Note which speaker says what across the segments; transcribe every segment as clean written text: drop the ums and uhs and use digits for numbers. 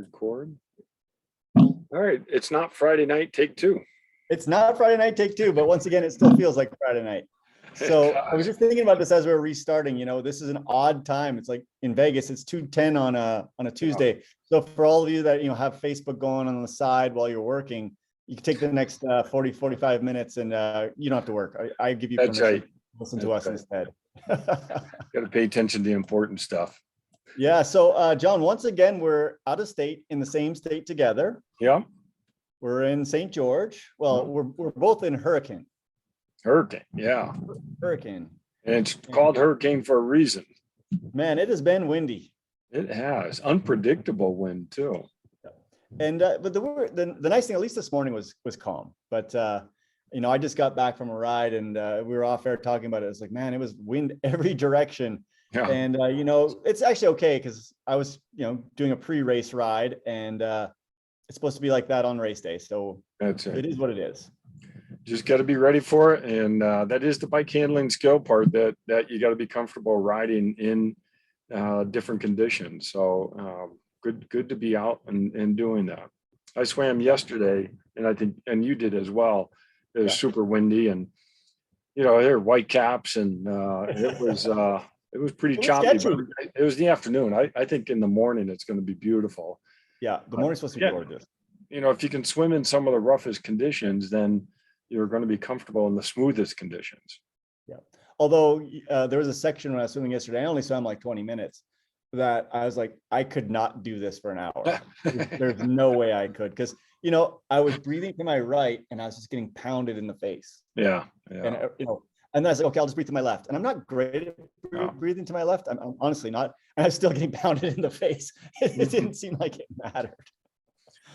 Speaker 1: Record. All right. It's not Friday night, take two.
Speaker 2: It's not Friday night, take two, but once again, it still feels like Friday night. So I was just thinking about this as we were restarting. You know, this is an odd time. It's like in Vegas, it's 2:10 on a Tuesday. Yeah. So for all of you that, you know, have Facebook going on the side while you're working, you can take the next 45 minutes and you don't have to work. I give you permission.
Speaker 1: Right.
Speaker 2: To listen to us instead.
Speaker 1: Got to pay attention to the important stuff.
Speaker 2: Yeah. So John, once again, we're out of state in the same state together.
Speaker 1: Yeah.
Speaker 2: We're in St. George. Well, we're both in Hurricane.
Speaker 1: Yeah.
Speaker 2: Hurricane.
Speaker 1: And it's called Hurricane for a reason.
Speaker 2: Man, it has been windy.
Speaker 1: It has. Unpredictable wind too.
Speaker 2: And but the nice thing, at least this morning, was calm. But you know, I just got back from a ride and we were off air talking about it. It's like, man, it was wind every direction. Yeah. And you know, it's actually okay because I was, you know, doing a pre-race ride and it's supposed to be like that on race day. So that's it. It is what it is.
Speaker 1: Just got to be ready for it. And that is the bike handling skill part that you got to be comfortable riding in different conditions. So good to be out and doing that. I swam yesterday and I think, and you did as well. It was super windy and, you know, there were white caps and it was pretty choppy. But it was the afternoon. I think in the morning, it's going to be beautiful.
Speaker 2: Yeah. The morning's supposed to be gorgeous.
Speaker 1: You know, if you can swim in some of the roughest conditions, then you're going to be comfortable in the smoothest conditions.
Speaker 2: Yeah. Although there was a section when I was swimming yesterday, I only swam like 20 minutes that I was like, I could not do this for an hour. There's no way I could. Cause you know, I was breathing to my right and I was just getting pounded in the face.
Speaker 1: Yeah.
Speaker 2: And you know, and then I was like, okay, I'll just breathe to my left. And I'm not great at breathing to my left. I'm honestly not. And I was still getting pounded in the face. It didn't seem like it mattered.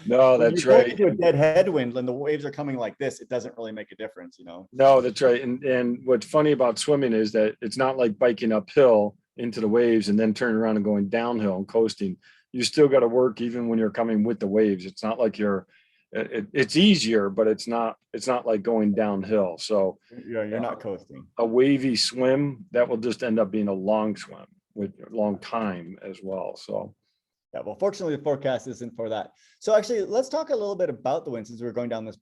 Speaker 1: No, that's right.
Speaker 2: Into a dead headwind when the waves are coming like this, it doesn't really make a difference, you know?
Speaker 1: No, that's right. And what's funny about swimming is that it's not like biking uphill into the waves and then turning around and going downhill and coasting. You still got to work even when you're coming with the waves. It's not like it's easier, but it's not like going downhill. So
Speaker 2: yeah, you're not coasting.
Speaker 1: A wavy swim, that will just end up being a long swim with a long time as well. So
Speaker 2: yeah, well, fortunately, the forecast isn't for that. So actually, let's talk a little bit about the wind since we're going down this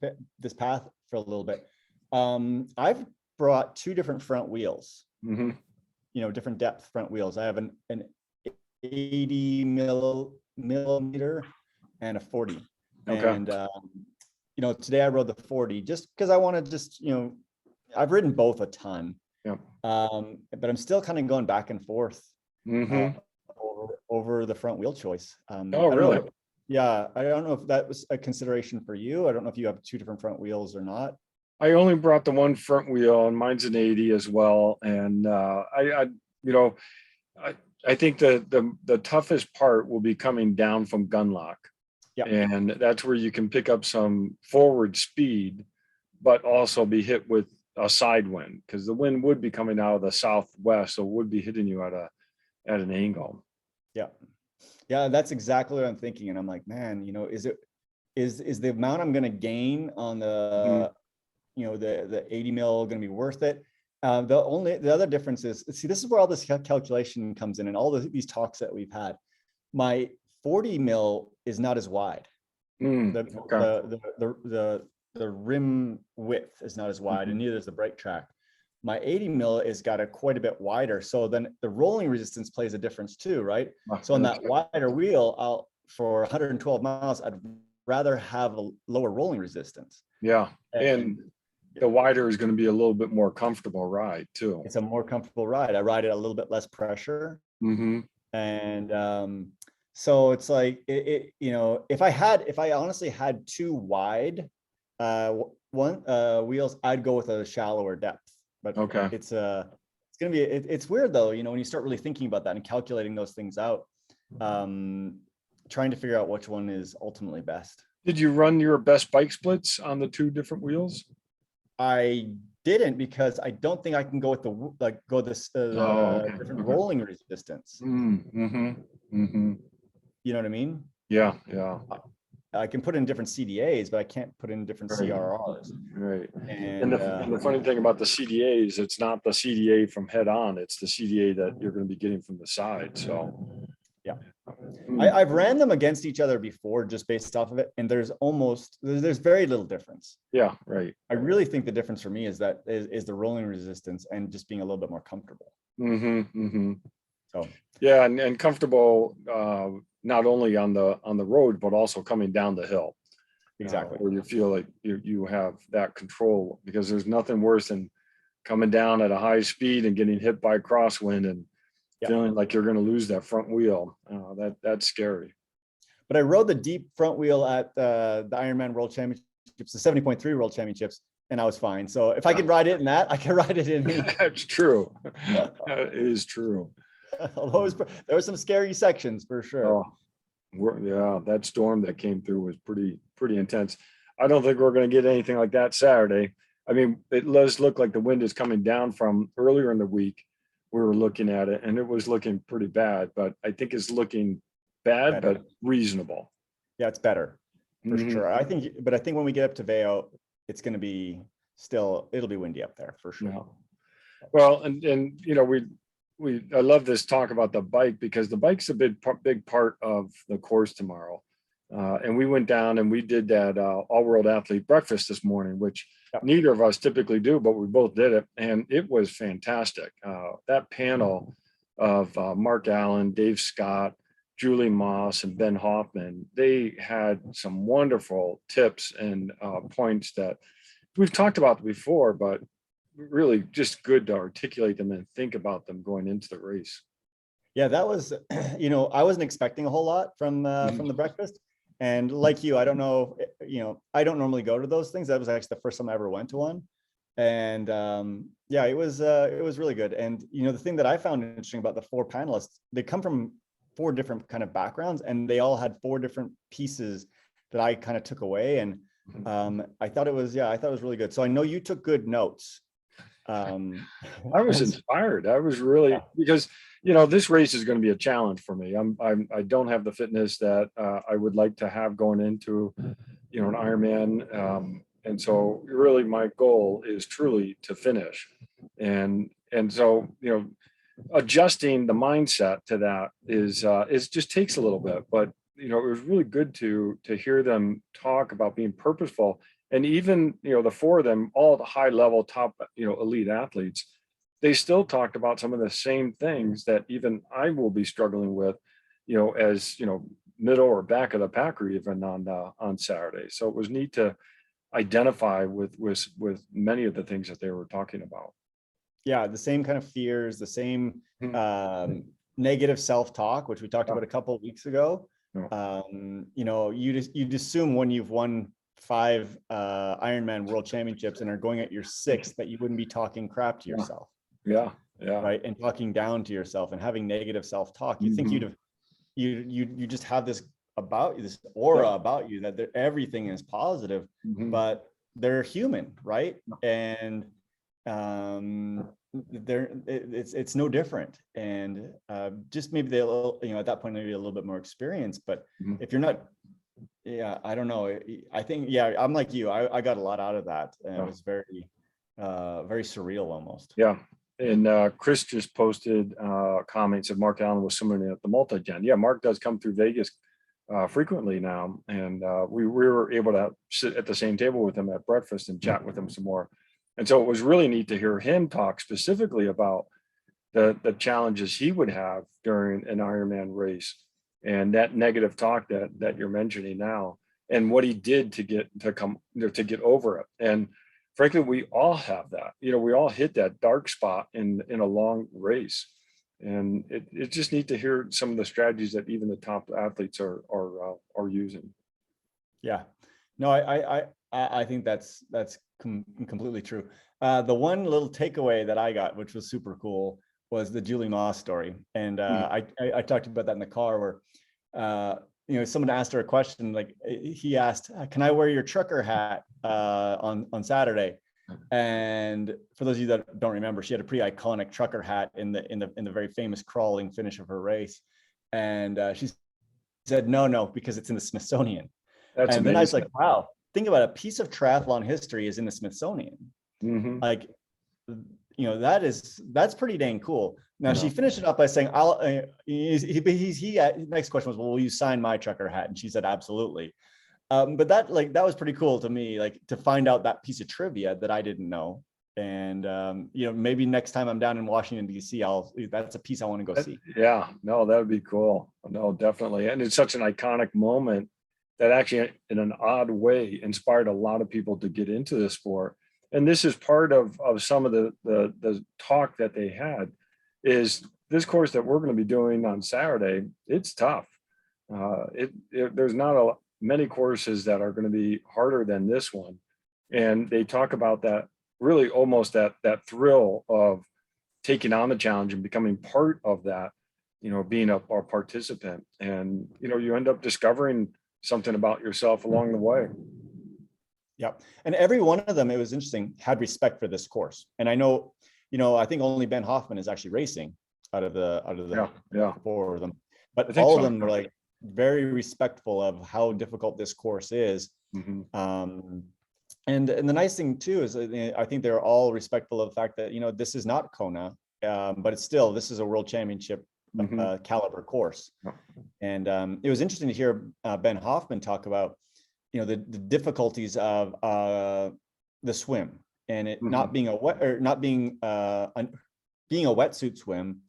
Speaker 2: path for a little bit. I've brought two different front wheels, you know, different depth front wheels. I have an 80 millimeter and a 40. Okay. And, you know, today I rode the 40 just because I want to just, you know, I've ridden both a ton, but I'm still kind of going back and forth. Over the front wheel choice.
Speaker 1: Oh, really?
Speaker 2: Yeah. I don't know if that was a consideration for you. I don't know if you have two different front wheels or not.
Speaker 1: I only brought the one front wheel and mine's an 80 as well. And I think the toughest part will be coming down from gunlock. Yep. And that's where you can pick up some forward speed, but also be hit with a side wind because the wind would be coming out of the southwest. So it would be hitting you at an angle.
Speaker 2: Yeah, that's exactly what I'm thinking. And I'm like, man, you know, is the amount I'm going to gain on the, you know, the 80 mil going to be worth it? The other difference is, see, this is where all this calculation comes in and all these talks that we've had. My 40 mil is not as wide. The rim width is not as wide and neither is the brake track. My 80 mil is got quite a bit wider. So then the rolling resistance plays a difference too, right? So on that wider wheel, for 112 miles, I'd rather have a lower rolling resistance.
Speaker 1: Yeah. And the wider is going to be a little bit more comfortable ride too.
Speaker 2: It's a more comfortable ride. I ride it a little bit less pressure. And so it's like, you know, if I honestly had two wide wheels, I'd go with a shallower depth. But it's gonna be it's weird though, you know, when you start really thinking about that and calculating those things out, trying to figure out which one is ultimately best.
Speaker 1: Did you run your best bike splits on the two different wheels?
Speaker 2: I didn't because I don't think I can go with different rolling resistance. You know what I mean?
Speaker 1: Yeah.
Speaker 2: I can put in different CDAs, but I can't put in different CRRs.
Speaker 1: Right. And the funny thing about the CDAs, it's not the CDA from head on, it's the CDA that you're going to be getting from the side. So
Speaker 2: yeah. I've ran them against each other before, just based off of it, and there's very little difference.
Speaker 1: Yeah, right.
Speaker 2: I really think the difference for me is the rolling resistance and just being a little bit more comfortable.
Speaker 1: So yeah, and comfortable not only on the road but also coming down the hill.
Speaker 2: Exactly.
Speaker 1: Where you feel like you have that control, because there's nothing worse than coming down at a high speed and getting hit by crosswind and feeling like you're going to lose that front wheel. That's scary.
Speaker 2: But I rode the deep front wheel at the Ironman World Championships, the 70.3 World Championships, and I was fine. So if I could ride it in that, I can ride it in.
Speaker 1: That's true. That is true.
Speaker 2: Although there were some scary sections for sure.
Speaker 1: Yeah, that storm that came through was pretty intense. I don't think we're going to get anything like that Saturday. I mean, it does look like the wind is coming down from earlier in the week. We were looking at it and it was looking pretty bad, but I think it's looking bad, but reasonable.
Speaker 2: Yeah, it's better for sure. I think when we get up to Vail, it's going to be it'll be windy up there for sure.
Speaker 1: Yeah. Well, and you know, I love this talk about the bike, because the bike's a big part of the course tomorrow. And we went down and we did that all world athlete breakfast this morning, which neither of us typically do, but we both did it. And it was fantastic. That panel of Mark Allen, Dave Scott, Julie Moss, and Ben Hoffman, they had some wonderful tips and points that we've talked about before, but really just good to articulate them and think about them going into the race.
Speaker 2: Yeah, that was, I wasn't expecting a whole lot from the breakfast. And like you, I don't know, I don't normally go to those things. That was actually the first time I ever went to one. And it was really good. And, the thing that I found interesting about the 4 panelists, they come from 4 different kind of backgrounds, and they all had 4 different pieces that I kind of took away. And I thought it was really good. So I know you took good notes.
Speaker 1: I was inspired. I was really, because this race is going to be a challenge for me. I don't have the fitness that I would like to have going into an Ironman, and so really my goal is truly to finish, and so adjusting the mindset to that is just takes a little bit. But it was really good to hear them talk about being purposeful. And even, the 4 of them, all the high level top, elite athletes, they still talked about some of the same things that even I will be struggling with, as, middle or back of the pack, or even on Saturday. So it was neat to identify with many of the things that they were talking about.
Speaker 2: Yeah, the same kind of fears, the same negative self-talk, which we talked about a couple of weeks ago. You'd assume when you've won 5 Ironman World Championships and are going at your 6th that you wouldn't be talking crap to yourself.
Speaker 1: Yeah.
Speaker 2: Right. And talking down to yourself and having negative self-talk. You think you just have this aura about you that everything is positive, but they're human, right? And it's no different. And just maybe they'll, at that point maybe a little bit more experience. But if you're not, I don't know. I think, I'm like you. I got a lot out of that, and it was very, very surreal almost.
Speaker 1: Yeah. And Chris just posted comments of Mark Allen was similar at the multi-gen. Yeah, Mark does come through Vegas frequently now, and we were able to sit at the same table with him at breakfast and chat with him some more. And so it was really neat to hear him talk specifically about the challenges he would have during an Ironman race, and that negative talk that you're mentioning now, and what he did to get over it. And frankly, we all have that. We all hit that dark spot in a long race, and it's just neat to hear some of the strategies that even the top athletes are using.
Speaker 2: Yeah, no, I think that's completely true. The one little takeaway that I got, which was super cool, was the Julie Moss story. And I talked about that in the car, where someone asked her a question, like he asked, "Can I wear your trucker hat on Saturday?" And for those of you that don't remember, she had a pretty iconic trucker hat in the very famous crawling finish of her race. And she said, no, because it's in the Smithsonian.
Speaker 1: That's
Speaker 2: and
Speaker 1: amazing.
Speaker 2: Then I was like, wow, think about it. A piece of triathlon history is in the Smithsonian. Like, that's pretty dang cool. Now
Speaker 1: Yeah.
Speaker 2: she finished it up by saying, next question was, well, will you sign my trucker hat? And she said, absolutely. But that was pretty cool to me, like to find out that piece of trivia that I didn't know. And maybe next time I'm down in Washington, D.C., that's a piece I want to go see.
Speaker 1: Yeah, no, that would be cool. No, definitely. And it's such an iconic moment that actually, in an odd way, inspired a lot of people to get into this sport. And this is part of some of the talk that they had, is this course that we're going to be doing on Saturday. It's tough. There's not many courses that are going to be harder than this one. And they talk about that, really almost that thrill of taking on the challenge and becoming part of that, being a participant. And, you end up discovering something about yourself along the way.
Speaker 2: Yep. And every one of them, it was interesting, had respect for this course. And I know, I think only Ben Hoffman is actually racing out of the four of them, but all of them were like very respectful of how difficult this course is.
Speaker 1: Mm-hmm.
Speaker 2: And the nice thing too is I think they're all respectful of the fact that, this is not Kona, but this is a world championship caliber course. And it was interesting to hear Ben Hoffman talk about, the difficulties of the swim and it not being a wet, or not being being a wetsuit swim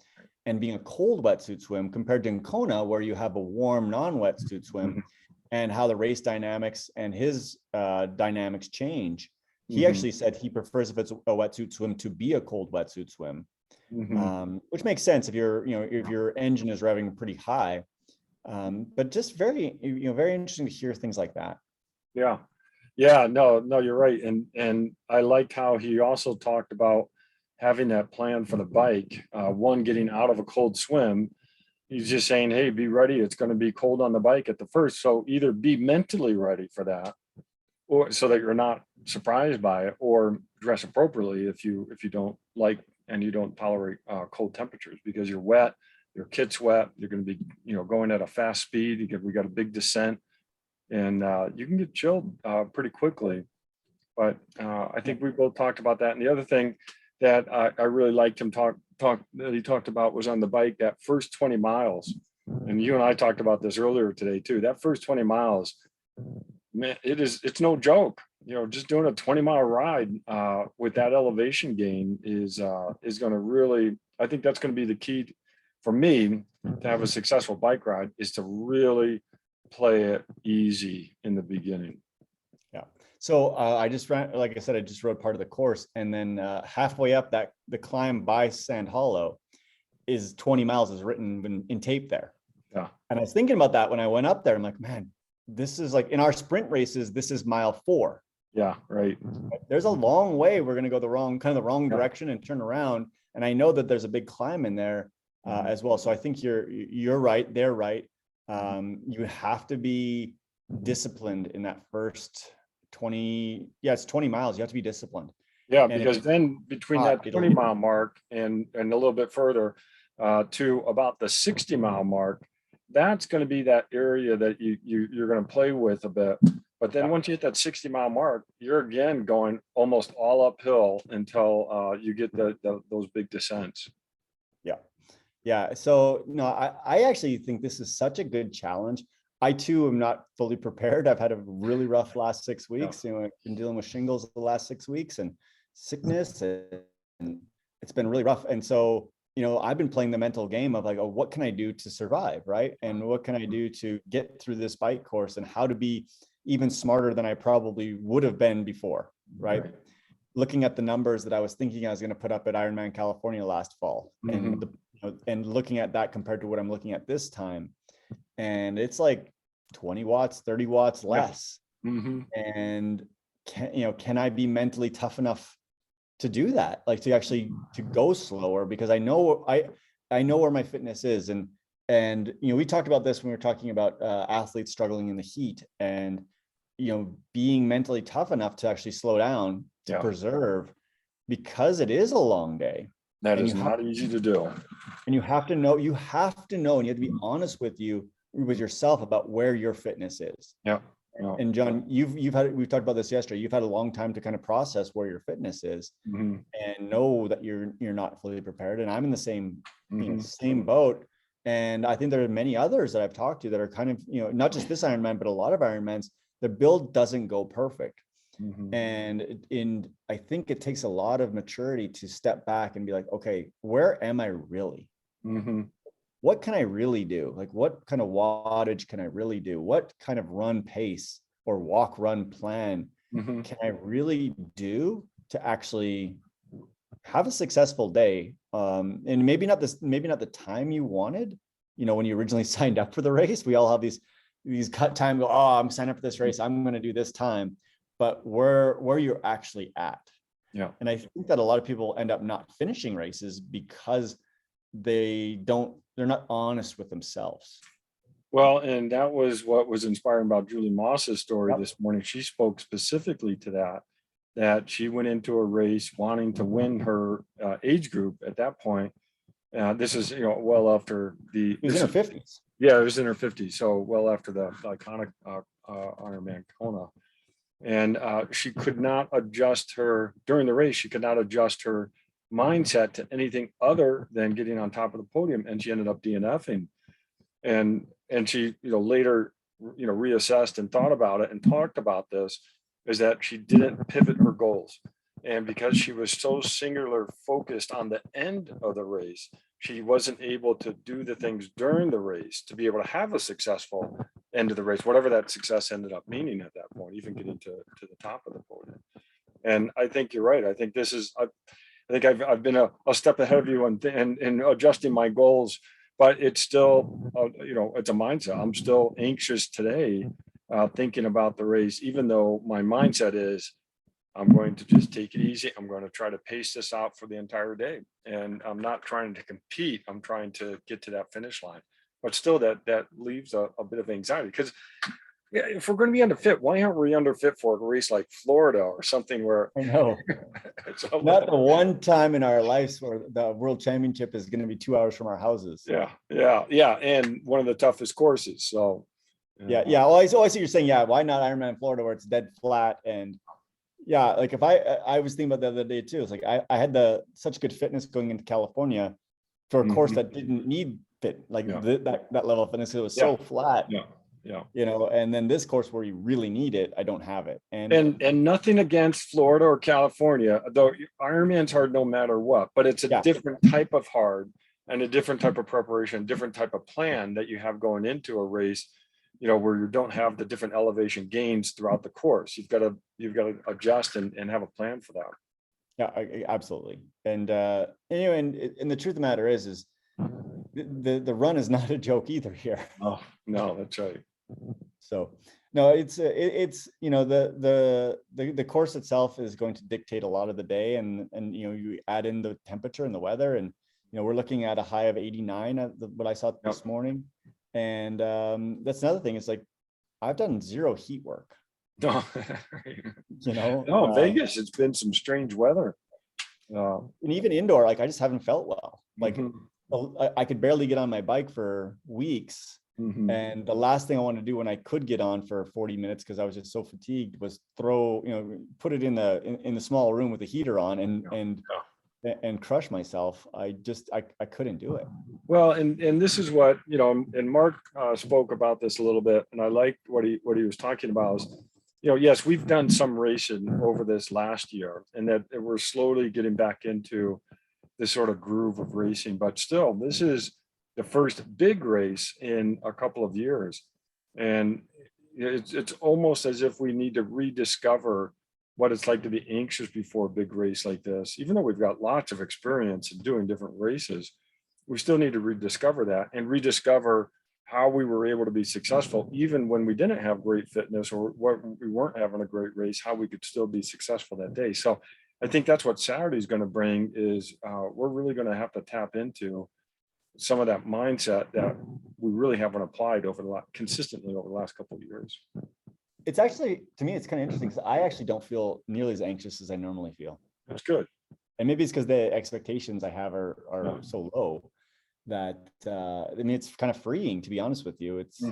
Speaker 2: and being a cold wetsuit swim compared to in Kona, where you have a warm non-wetsuit swim, and how the race dynamics and his dynamics change. He actually said he prefers, if it's a wetsuit swim, to be a cold wetsuit swim, which makes sense if if your engine is revving pretty high. But just very, very interesting to hear things like that.
Speaker 1: Yeah, no, you're right. And I liked how he also talked about having that plan for the bike. One, getting out of a cold swim. He's just saying, hey, be ready. It's going to be cold on the bike at the first. So either be mentally ready for that, or so that you're not surprised by it, or dress appropriately if you don't like and you don't tolerate cold temperatures, because you're wet, your kit's wet, you're going to be going at a fast speed. We got a big descent, and you can get chilled pretty quickly. But I think we both talked about that. And the other thing that I really liked him that he talked about was on the bike, that first 20 miles. And you and I talked about this earlier today too. That first 20 miles, man, it's no joke. Just doing a 20-mile ride with that elevation gain is going to really, I think that's going to be the key for me to have a successful bike ride, is to really play it easy in the beginning.
Speaker 2: Yeah. So I just ran, like I said, I just rode part of the course, and then halfway up the climb by Sand Hollow is 20 miles is written in tape there.
Speaker 1: Yeah.
Speaker 2: And I was thinking about that when I went up there. I'm like, man, this is like in our sprint races, this is mile 4.
Speaker 1: Yeah, right.
Speaker 2: There's a long way. We're going to go the wrong direction and turn around. And I know that there's a big climb in there as well. So I think you're right. They're right. You have to be disciplined in that first 20. Yeah, it's 20 miles. You have to be disciplined.
Speaker 1: Yeah, because then between that 20-mile mark and a little bit further to about the 60-mile mark, that's going to be that area that you're going to play with a bit. But then once you hit that 60-mile mark, you're again going almost all uphill until you get those big descents.
Speaker 2: Yeah. So no, I actually think this is such a good challenge. I too am not fully prepared. I've had a really rough last 6 weeks. I've been dealing with shingles the last 6 weeks and sickness, and it's been really rough. And so, I've been playing the mental game of like, oh, what can I do to survive, right? And what can I do to get through this bike course, and how to be even smarter than I probably would have been before, right? Looking at the numbers that I was thinking I was going to put up at Ironman California last fall, and looking at that compared to what I'm looking at this time, and it's like 20 watts, 30 watts less. And can I be mentally tough enough to do that? Like to go slower, because I know where my fitness is. And we talked about this when we were talking about athletes struggling in the heat, and being mentally tough enough to actually slow down to preserve, because it is a long day.
Speaker 1: That is not easy to do.
Speaker 2: And you have to know, and you have to be honest with yourself about where your fitness is.
Speaker 1: Yeah. no.
Speaker 2: And John, we've talked about this yesterday. You've had a long time to kind of process where your fitness is and know that you're not fully prepared. And I'm in the same, same boat. And I think there are many others that I've talked to that are kind of, not just this Ironman, but a lot of Ironmans, the build doesn't go perfect. And I think it takes a lot of maturity to step back and be like, okay, where am I really? What can I really do? Like, what kind of wattage can I really do? What kind of run pace or walk run plan can I really do to actually have a successful day? And maybe not the time you wanted, when you originally signed up for the race. We all have these cut time, go, oh, I'm signing up for this race, I'm going to do this time, but where you're actually at.
Speaker 1: Yeah.
Speaker 2: And I think that a lot of people end up not finishing races because they're not honest with themselves.
Speaker 1: Well, and that was what was inspiring about Julie Moss's story this morning. She spoke specifically to that she went into a race wanting to win her age group at that point. This is, well after
Speaker 2: It was in her 50s.
Speaker 1: Yeah, it was in her 50s. So well after the iconic Ironman Kona. And she could not adjust during the race, she could not adjust her mindset to anything other than getting on top of the podium. And she ended up DNFing. And she, later, reassessed and thought about it and talked about this, is that she didn't pivot her goals. And because she was so singular focused on the end of the race, she wasn't able to do the things during the race to be able to have a successful end of the race, whatever that success ended up meaning at that point, even getting to the top of the podium. And I think you're right. I think I've been a step ahead of you in adjusting my goals, but it's still, it's a mindset. I'm still anxious today, thinking about the race, even though my mindset is, I'm going to just take it easy. I'm going to try to pace this out for the entire day. And I'm not trying to compete. I'm trying to get to that finish line. But still, that leaves a bit of anxiety, because if we're going to be underfit, why aren't we underfit for a race like Florida or something where
Speaker 2: I know not the one time in our lives where the World Championship is going to be 2 hours from our houses.
Speaker 1: Yeah. And one of the toughest courses. So
Speaker 2: yeah. Well, I see what you're saying. Yeah, why not Ironman Florida where it's dead flat? And yeah, like if I was thinking about the other day too. It's like I had such good fitness going into California for a course that didn't need fit, like that level of fitness. It was so flat.
Speaker 1: Yeah.
Speaker 2: And then this course where you really need it, I don't have it.
Speaker 1: And nothing against Florida or California, though Ironman's hard no matter what, but it's a different type of hard and a different type of preparation, different type of plan that you have going into a race, where you don't have the different elevation gains throughout the course. You've got to adjust and have a plan for that.
Speaker 2: Yeah, absolutely. And anyway, and the truth of the matter is the run is not a joke either here.
Speaker 1: Oh, no, that's right.
Speaker 2: So no, it's the course itself is going to dictate a lot of the day, and you add in the temperature and the weather, and we're looking at a high of 89 at what I saw this morning. And that's another thing. It's like I've done zero heat work.
Speaker 1: No,
Speaker 2: no,
Speaker 1: Vegas, it's been some strange weather.
Speaker 2: And even indoor, like I just haven't felt well. Like I could barely get on my bike for weeks. And the last thing I wanted to do when I could get on for 40 minutes, because I was just so fatigued, was put it in the small room with the heater on and crush myself. I couldn't do it.
Speaker 1: Well, and this is what, and Mark spoke about this a little bit, and I liked what he was talking about is, yes, we've done some racing over this last year, and that we're slowly getting back into this sort of groove of racing, but still, this is the first big race in a couple of years. And it's almost as if we need to rediscover what it's like to be anxious before a big race like this. Even though we've got lots of experience in doing different races, we still need to rediscover that and rediscover how we were able to be successful, even when we didn't have great fitness or we weren't having a great race, how we could still be successful that day. So I think that's what Saturday is going to bring is we're really going to have to tap into some of that mindset that we really haven't applied consistently over the last couple of years.
Speaker 2: It's actually, to me, it's kind of interesting because I actually don't feel nearly as anxious as I normally feel.
Speaker 1: That's good.
Speaker 2: And maybe it's because the expectations I have are so low that, it's kind of freeing, to be honest with you. It's,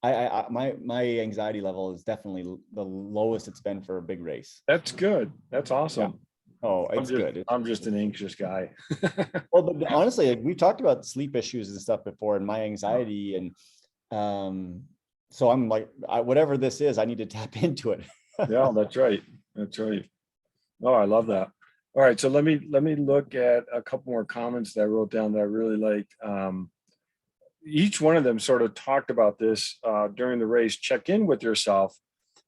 Speaker 2: my anxiety level is definitely the lowest it's been for a big race.
Speaker 1: That's good. That's awesome.
Speaker 2: Oh, it's good.
Speaker 1: I'm just an anxious guy.
Speaker 2: Well, but honestly, like, we talked about sleep issues and stuff before, and my anxiety, and so I'm like, whatever this is, I need to tap into it.
Speaker 1: Yeah, that's right. That's right. Oh, I love that. All right, so let me look at a couple more comments that I wrote down that I really liked. Each one of them sort of talked about this during the race. Check in with yourself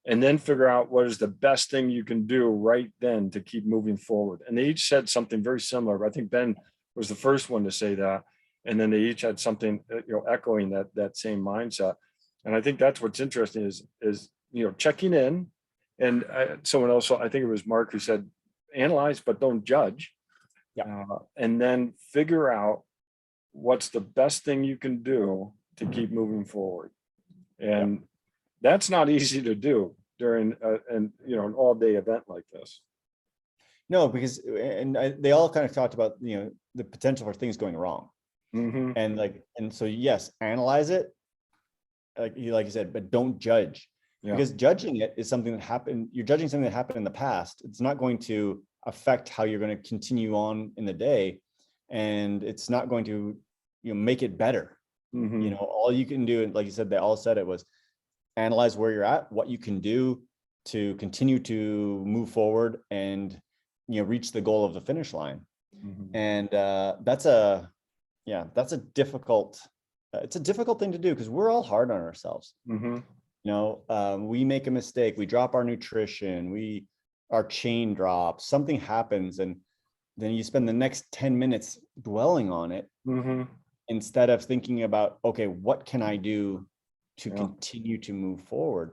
Speaker 1: and then figure out what is the best thing you can do right then to keep moving forward. And they each said something very similar. I think Ben was the first one to say that. And then they each had something, echoing that same mindset. And I think that's what's interesting is checking in. And someone else, I think it was Mark, who said, analyze, but don't judge.
Speaker 2: Yeah.
Speaker 1: And then figure out what's the best thing you can do to keep moving forward. And that's not easy to do during an all-day event like this.
Speaker 2: No, because they all kind of talked about the potential for things going wrong, and so yes, analyze it, like you said, but don't judge, because judging it is something that happened. You're judging something that happened in the past. It's not going to affect how you're going to continue on in the day, and it's not going to make it better. All you can do, and like you said, they all said it was analyze where you're at, what you can do to continue to move forward and reach the goal of the finish line. And that's a difficult it's a difficult thing to do, because we're all hard on ourselves. We make a mistake, we drop our nutrition, our chain drops, something happens, and then you spend the next 10 minutes dwelling on it, instead of thinking about, okay, what can I do to continue to move forward?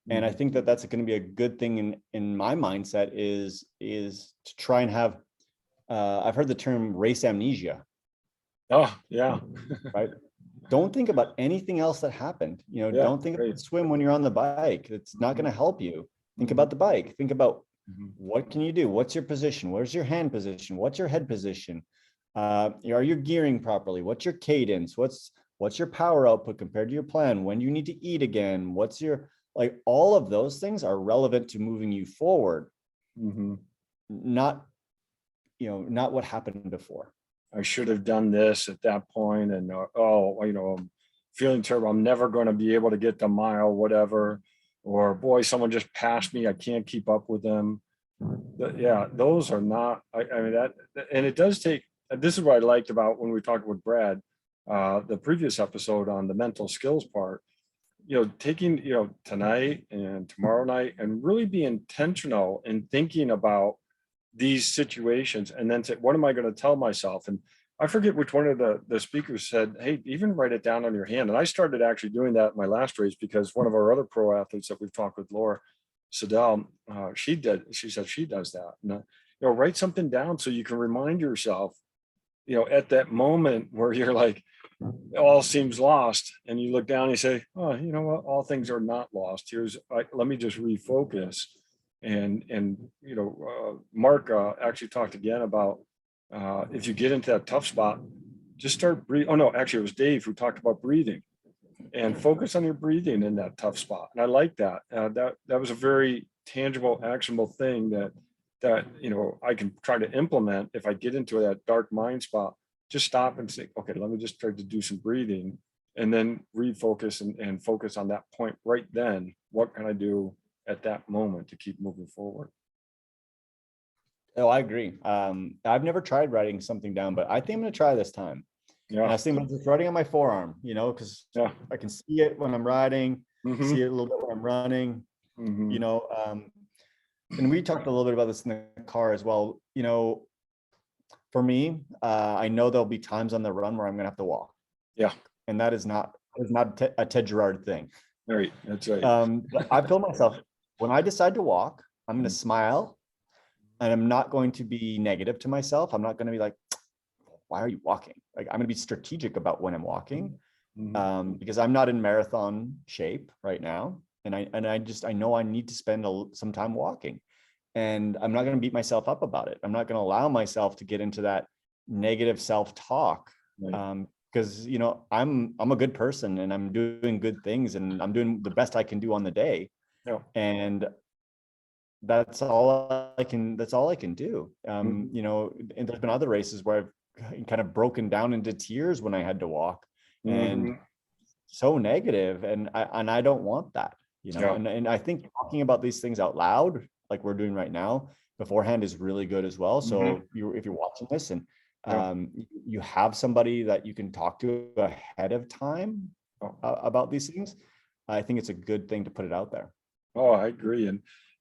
Speaker 2: And I think that that's going to be a good thing in my mindset is to try and have, I've heard the term race amnesia.
Speaker 1: Oh, yeah.
Speaker 2: Right. Don't think about anything else that happened. Don't think about swim when you're on the bike. It's not going to help you. Think about the bike. Think about what can you do? What's your position? Where's your hand position? What's your head position? Are you gearing properly? What's your cadence? What's your power output compared to your plan? When do you need to eat again? What's your, all of those things are relevant to moving you forward. Not what happened before.
Speaker 1: I should have done this at that point, and I'm feeling terrible. I'm never going to be able to get the mile, whatever. Or boy, someone just passed me. I can't keep up with them. Those are not. I mean that, and it does take. This is what I liked about when we talked with Brad, the previous episode on the mental skills part. Taking tonight and tomorrow night and really be intentional in thinking about these situations, and then say, what am I going to tell myself? And I forget which one of the speakers said, hey, even write it down on your hand. And I started actually doing that in my last race, because one of our other pro athletes that we've talked with, Laura Siddell, she said she does that. And, write something down so you can remind yourself, at that moment where you're like, it all seems lost, and you look down and you say, oh, you know what, all things are not lost. Let me just refocus. And Mark actually talked again about if you get into that tough spot, just start breathing. Oh no, actually it was Dave who talked about breathing, and focus on your breathing in that tough spot. And I like that. That was a very tangible, actionable thing that I can try to implement if I get into that dark mind spot. Just stop and say, okay, let me just try to do some breathing, and then refocus and focus on that point right then. What can I do at that moment to keep moving forward?
Speaker 2: Oh, I agree. I've never tried writing something down, but I think I'm going to try this time. And I was thinking about just writing on my forearm, because I can see it when I'm riding, see it a little bit when I'm running, and we talked a little bit about this in the car as well. For me, I know there'll be times on the run where I'm going to have to walk. Yeah. And that is not a Ted Gerard thing.
Speaker 1: Right. That's right.
Speaker 2: I've told myself, when I decide to walk, I'm going to smile, and I'm not going to be negative to myself. I'm not going to be like, why are you walking? Like, I'm going to be strategic about when I'm walking, because I'm not in marathon shape right now. And I know I need to spend some time walking, and I'm not going to beat myself up about it. I'm not going to allow myself to get into that negative self-talk, because because, you know, I'm a good person and I'm doing good things and I'm doing the best I can do on the day.
Speaker 1: Yeah.
Speaker 2: And that's all I can do.
Speaker 1: Mhm.
Speaker 2: You know, and there's been other races where I've kind of broken down into tears when I had to walk, and
Speaker 1: Mhm.
Speaker 2: so negative, and I don't want that, you know.
Speaker 1: Yeah.
Speaker 2: And I think talking about these things out loud, like we're doing right now, beforehand is really good as well.
Speaker 1: Mhm.
Speaker 2: So if you're watching this and
Speaker 1: Yeah.
Speaker 2: you have somebody that you can talk to ahead of time
Speaker 1: Oh.
Speaker 2: about these things, I think it's a good thing to put it out there.
Speaker 1: Oh, I agree.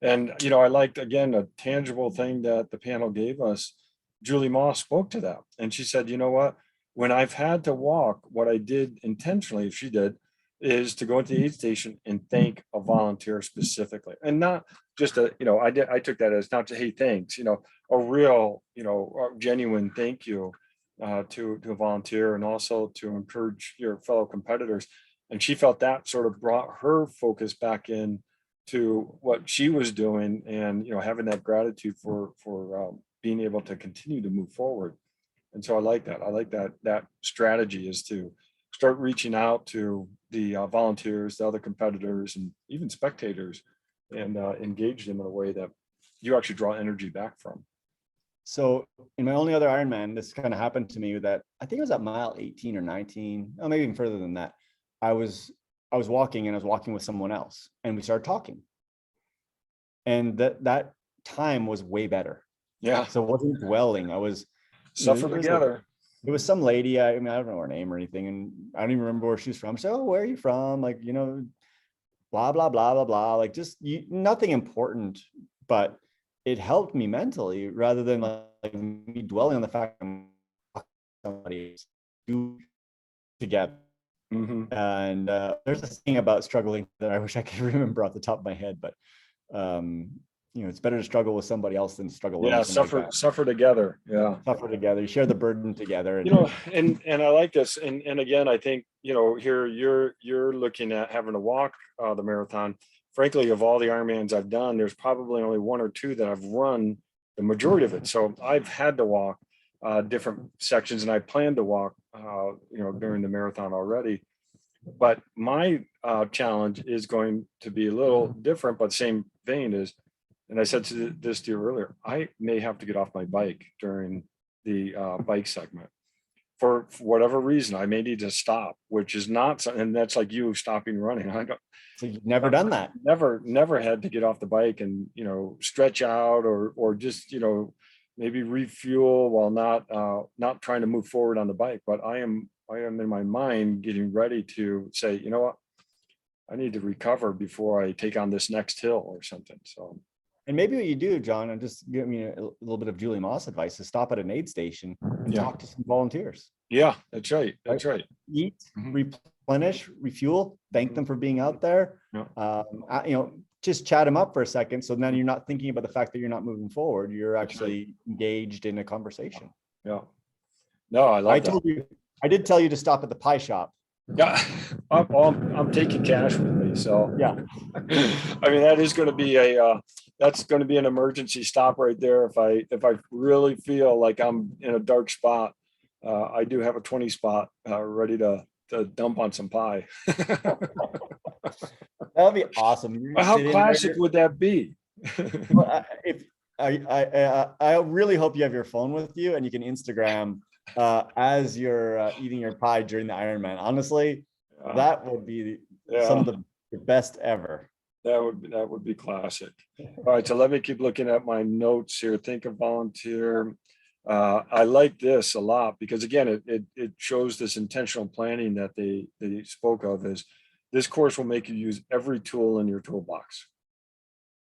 Speaker 1: And you know, I liked again a tangible thing that the panel gave us. Julie Moss spoke to that, and she said, you know what? When I've had to walk, what I did intentionally, she did, is to go into the aid station and thank a volunteer specifically, and not just a, you know, I took that as not to, hey, thanks, you know, a real, you know, a genuine thank you to a volunteer, and also to encourage your fellow competitors. And she felt that sort of brought her focus back in to what she was doing, and you know, having that gratitude for being able to continue to move forward. And so I like that. I like that strategy is to start reaching out to the volunteers, the other competitors, and even spectators, and engage them in a way that you actually draw energy back from.
Speaker 2: So in my only other Ironman, this kind of happened to me that I think it was at mile 18 or 19, or maybe even further than that. I was walking, and I was walking with someone else, and we started talking. And that time was way better.
Speaker 1: Yeah,
Speaker 2: So it wasn't dwelling. I was, you know,
Speaker 1: suffer together.
Speaker 2: it was some lady. I mean, I don't know her name or anything, and I don't even remember where she's from. So, oh, where are you from? Like, you know, blah blah blah blah blah. Like, just nothing important, but it helped me mentally rather than like me dwelling on the fact I'm somebody do together.
Speaker 1: Hmm.
Speaker 2: And there's a thing about struggling that I wish I could remember off the top of my head, but um, you know, it's better to struggle with somebody else than struggle alone,
Speaker 1: Yeah,
Speaker 2: something like that.
Speaker 1: suffer together. Yeah.
Speaker 2: Suffer together, you share the burden together.
Speaker 1: You know, and I like this, and again, I think, you know, here you're looking at having to walk the marathon. Frankly, of all the Ironmans I've done, there's probably only one or two that I've run the majority of it. So I've had to walk different sections, and I plan to walk, you know, during the marathon already. But my challenge is going to be a little different, but same vein is, and I said this to you earlier, I may have to get off my bike during the bike segment for whatever reason. I may need to stop, which is not, and that's like you stopping running. I don't,
Speaker 2: So you've never done that.
Speaker 1: never had to get off the bike and, you know, stretch out, or just, you know, maybe refuel while not trying to move forward on the bike. But I am in my mind getting ready to say, you know what, I need to recover before I take on this next hill or something. So
Speaker 2: And maybe what you do, John, and just give me a little bit of Julie Moss advice, is stop at an aid station and
Speaker 1: yeah,
Speaker 2: talk to some volunteers.
Speaker 1: yeah, that's right,
Speaker 2: Right?
Speaker 1: that's right.
Speaker 2: Eat,
Speaker 1: Mhm.
Speaker 2: replenish, refuel, thank them for being out there.
Speaker 1: Yeah.
Speaker 2: You know, just chat them up for a second. So then you're not thinking about the fact that you're not moving forward. You're
Speaker 1: That's right.
Speaker 2: actually engaged in a conversation.
Speaker 1: Yeah. No, I love that.
Speaker 2: I did tell you to stop at the pie shop.
Speaker 1: Yeah, I'm taking cash with me, so
Speaker 2: Yeah.
Speaker 1: I mean, that is going to be that's going to be an emergency stop right there. If I really feel like I'm in a dark spot, I do have a 20 spot ready to dump on some pie.
Speaker 2: That would be awesome. You
Speaker 1: How
Speaker 2: sit in there.
Speaker 1: classic would that be?
Speaker 2: Well, if I really hope you have your phone with you and you can Instagram as you're eating your pie during the Ironman. Honestly, that would be some
Speaker 1: Yeah,
Speaker 2: of the best ever.
Speaker 1: that would be classic. All right, so let me keep looking at my notes here. Think of volunteer. I like this a lot because again, it shows this intentional planning that they spoke of. Is this course will make you use every tool in your toolbox,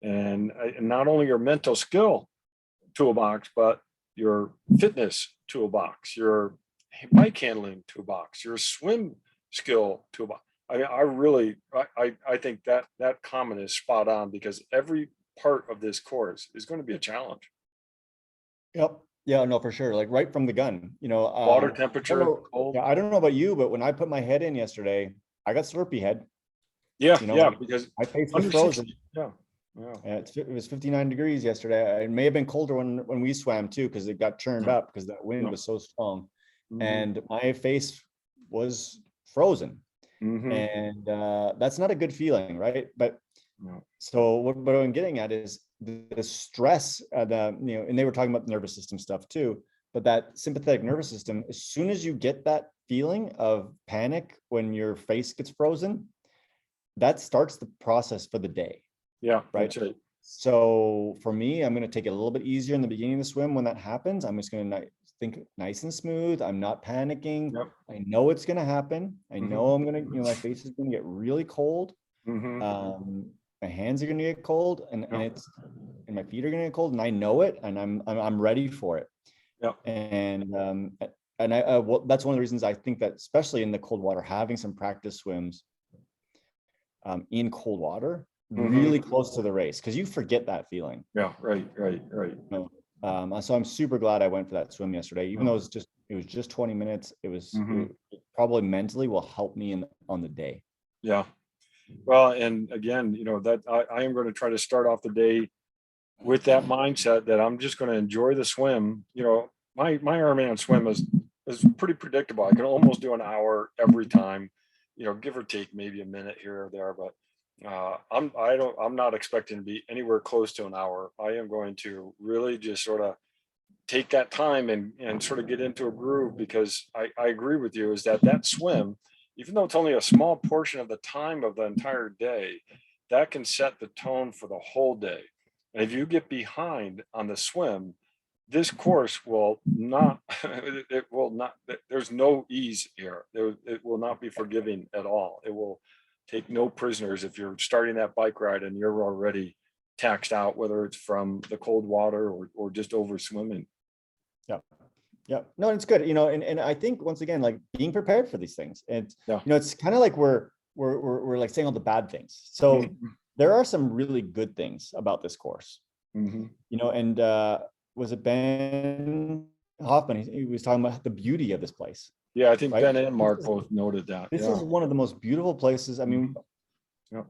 Speaker 1: and not only your mental skill toolbox, but your fitness toolbox, your bike handling toolbox, your swim skill toolbox. I mean, I think that comment is spot on because every part of this course is going to be a challenge.
Speaker 2: Yep. Yeah, no, for sure. Like right from the gun, you know,
Speaker 1: Water
Speaker 2: I don't
Speaker 1: temperature,
Speaker 2: know.
Speaker 1: cold.
Speaker 2: Yeah, I don't know about you, but when I put my head in yesterday, I got slurpy head.
Speaker 1: Yeah,
Speaker 2: You know,
Speaker 1: yeah, because
Speaker 2: my face was
Speaker 1: under
Speaker 2: frozen.
Speaker 1: 60. Yeah, yeah.
Speaker 2: It was 59 degrees yesterday. It may have been colder when we swam too, because it got churned
Speaker 1: Yeah,
Speaker 2: up because that wind
Speaker 1: yeah.
Speaker 2: was so strong.
Speaker 1: Mhm.
Speaker 2: And my face was frozen.
Speaker 1: Mhm.
Speaker 2: And that's not a good feeling, right? But
Speaker 1: No.
Speaker 2: so what I'm getting at is the stress, and they were talking about the nervous system stuff too, but that sympathetic nervous system, as soon as you get that feeling of panic when your face gets frozen, that starts the process for the day,
Speaker 1: Yeah,
Speaker 2: right?
Speaker 1: that's right.
Speaker 2: So for me, I'm going to take it a little bit easier in the beginning of the swim. When that happens, I'm just going to think nice and smooth. I'm not panicking.
Speaker 1: Yep.
Speaker 2: I know it's going to happen. I
Speaker 1: Mhm.
Speaker 2: know I'm going to, my face is going to get really cold.
Speaker 1: Mhm.
Speaker 2: My hands are going to get cold, and
Speaker 1: Yep.
Speaker 2: my feet are going to get cold, and I know it, and I'm ready for it.
Speaker 1: Yep.
Speaker 2: And well, that's one of the reasons I think that, especially in the cold water, having some practice swims in cold water really close to the race, because you forget that feeling.
Speaker 1: Yeah, right.
Speaker 2: So I'm super glad I went for that swim yesterday, even though it was just 20 minutes. It probably mentally will help me on the day.
Speaker 1: Yeah. Well, and again, that I am going to try to start off the day with that mindset that I'm just going to enjoy the swim. My Ironman swim is pretty predictable. I can almost do an hour every time, give or take maybe a minute here or there, but I'm not expecting to be anywhere close to an hour. I am going to really just sort of take that time and sort of get into a groove, because I agree with you, is that swim, even though it's only a small portion of the time of the entire day, that can set the tone for the whole day. And if you get behind on the swim, this course will not, it will not, there's no ease here. It will not be forgiving at all. It will take no prisoners if you're starting that bike ride and you're already taxed out, whether it's from the cold water or just over swimming.
Speaker 2: Yeah. No, it's good. And I think, once again, like, being prepared for these things. And,
Speaker 1: Yeah.
Speaker 2: it's kind of like we're like saying all the bad things. So there are some really good things about this course, and was it Ben Hoffman? He was talking about the beauty of this place.
Speaker 1: Yeah, I think
Speaker 2: right?
Speaker 1: Ben and Mark both noted that.
Speaker 2: This is one of the most beautiful places. I mean,
Speaker 1: Yeah.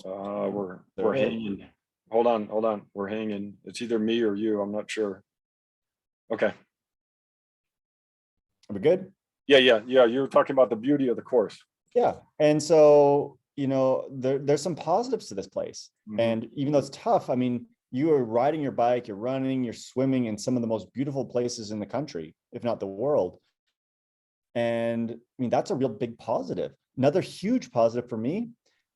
Speaker 1: We're hanging. Hold on. We're hanging. It's either me or you. I'm not sure. Okay.
Speaker 2: Are we good?
Speaker 1: Yeah. You were talking about the beauty of the course.
Speaker 2: Yeah. And so, there's some positives to this place. And even though it's tough, I mean, you are riding your bike, you're running, you're swimming in some of the most beautiful places in the country, if not the world. And I mean, that's a real big positive. Another huge positive for me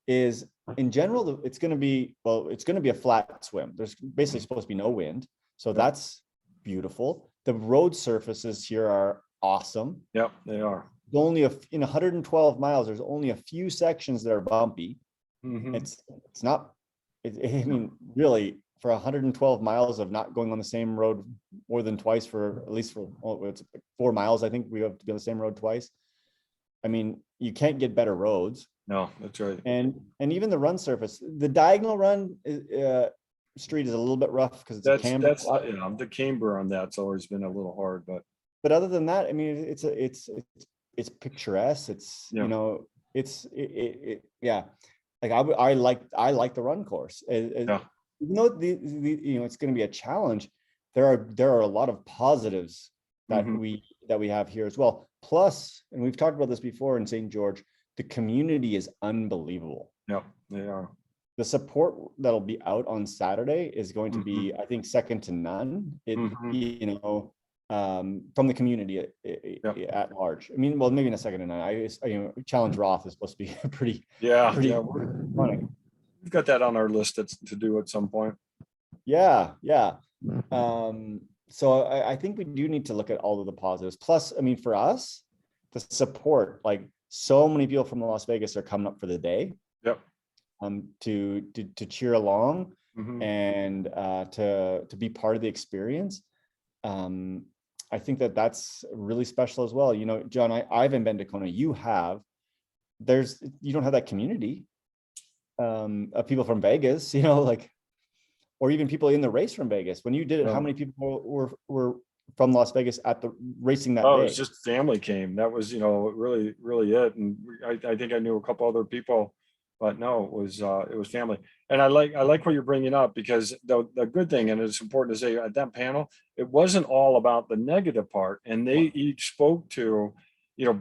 Speaker 2: is, in general, it's going to be a flat swim. There's basically supposed to be no wind. So that's beautiful. The road surfaces here are awesome.
Speaker 1: Yep, they are.
Speaker 2: Only in 112 miles, there's only a few sections that are bumpy. It's not, I mean, really, for 112 miles of not going on the same road more than twice, it's 4 miles, I think we have to be on the same road twice. I mean, you can't get better roads.
Speaker 1: No, that's right.
Speaker 2: And even the run surface, the diagonal run street is a little bit rough because it's a camber.
Speaker 1: The camber on that's always been a little hard,
Speaker 2: but other than that, I mean, it's picturesque. It's like I like the run course. Even though it's going to be a challenge, there are a lot of positives that we have here as well. Plus, and we've talked about this before in St. George, the community is unbelievable.
Speaker 1: Yeah, they are.
Speaker 2: The support that'll be out on Saturday is going to be, I think, second to none. From the community at large. I mean, well, maybe in a second to none. Challenge Roth is supposed to be pretty.
Speaker 1: We've got that on our list to do at some point.
Speaker 2: Yeah. So I think we do need to look at all of the positives. Plus, I mean, for us, the support, like, so many people from Las Vegas are coming up for the day.
Speaker 1: Yep.
Speaker 2: To cheer along and to be part of the experience. I think that's really special as well. John, I haven't been to Kona. You have. You don't have that community of people from Vegas, or even people in the race from Vegas. When you did it, how many people were from Las Vegas at the racing that day?
Speaker 1: Oh, it was just family came. That was, really, really it. And I think I knew a couple other people but no, it was family. And I like what you're bringing up, because the good thing, and it's important to say, at that panel, it wasn't all about the negative part, and they each spoke to,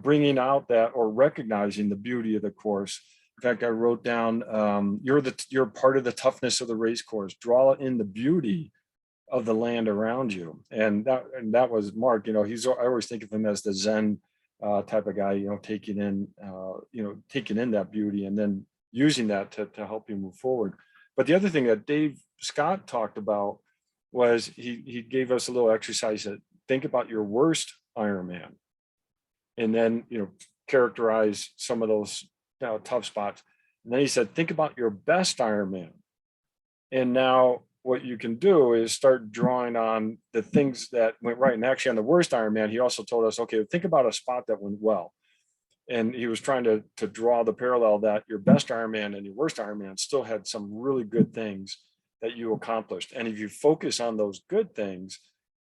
Speaker 1: bringing out that, or recognizing the beauty of the course. In fact, I wrote down, you're part of the toughness of the race course. Draw in the beauty of the land around you. And that was Mark. I always think of him as the Zen type of guy, taking in that beauty, and then using that to help you move forward. But the other thing that Dave Scott talked about was, he gave us a little exercise that, think about your worst Ironman, and then characterize some of those tough spots. And then he said, think about your best Ironman. And now what you can do is start drawing on the things that went right. And actually, on the worst Ironman, he also told us, okay, think about a spot that went well. And he was trying to draw the parallel that your best Ironman and your worst Ironman still had some really good things that you accomplished. And if you focus on those good things,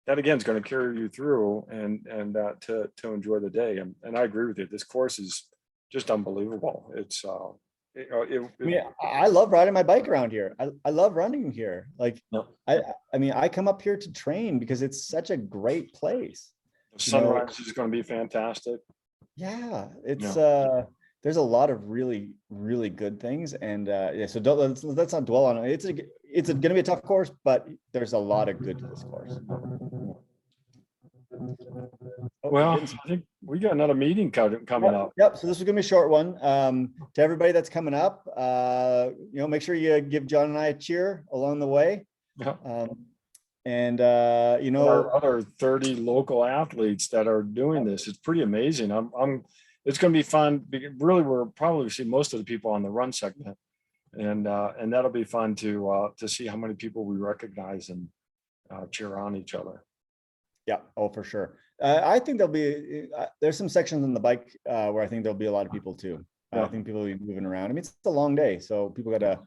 Speaker 1: that again is going to carry you through and to enjoy the day. And I agree with you. This course is just unbelievable. It's
Speaker 2: I love riding my bike around here. I love running here. Like,
Speaker 1: no,
Speaker 2: I come up here to train because it's such a great place.
Speaker 1: the sunrise is going to be fantastic.
Speaker 2: Yeah, it's there's a lot of really, really good things. And yeah, so let's not dwell on it. It's going to be a tough course, but there's a lot of good to this course.
Speaker 1: Well, I think we got another meeting coming up.
Speaker 2: Yep. So this is gonna be a short one. To everybody that's coming up, make sure you give John and I a cheer along the way.
Speaker 1: Yeah.
Speaker 2: Our
Speaker 1: other 30 local athletes that are doing this, it's pretty amazing. It's going to be fun. Really, we'll probably see most of the people on the run segment, and that'll be fun to see how many people we recognize and cheer on each other.
Speaker 2: Yeah. Oh, for sure. I think there's some sections on the bike where I think there'll be a lot of people too. I think people will be moving around. I mean, it's a long day, so people got to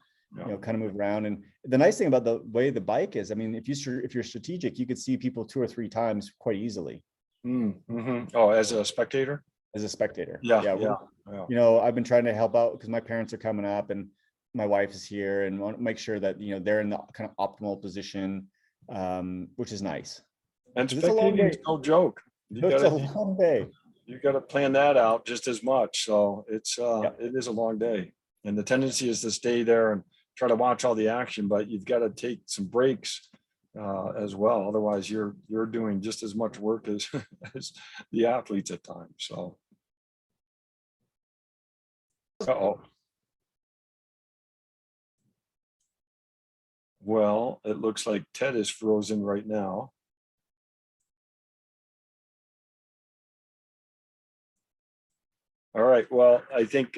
Speaker 2: kind of move around. And the nice thing about the way the bike is, I mean, if you're strategic, you could see people 2 or 3 times quite easily.
Speaker 1: Mm-hmm. Oh, as a spectator?
Speaker 2: As a spectator.
Speaker 1: Yeah.
Speaker 2: I've been trying to help out because my parents are coming up and my wife is here, and want to make sure that they're in the kind of optimal position, which is nice.
Speaker 1: And spectating is no joke.
Speaker 2: It's a long day.
Speaker 1: You got to plan that out just as much. So it is a long day, and the tendency is to stay there and try to watch all the action, but you've got to take some breaks as well. Otherwise, you're doing just as much work as the athletes at times. So, well, it looks like Ted is frozen right now. All right. Well, I think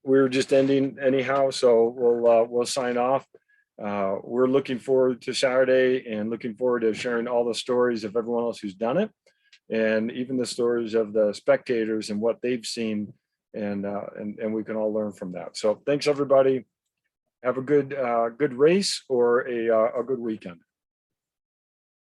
Speaker 1: we're just ending anyhow, so we'll sign off. We're looking forward to Saturday and looking forward to sharing all the stories of everyone else who's done it, and even the stories of the spectators and what they've seen, and we can all learn from that. So thanks everybody. Have a good race or a good weekend.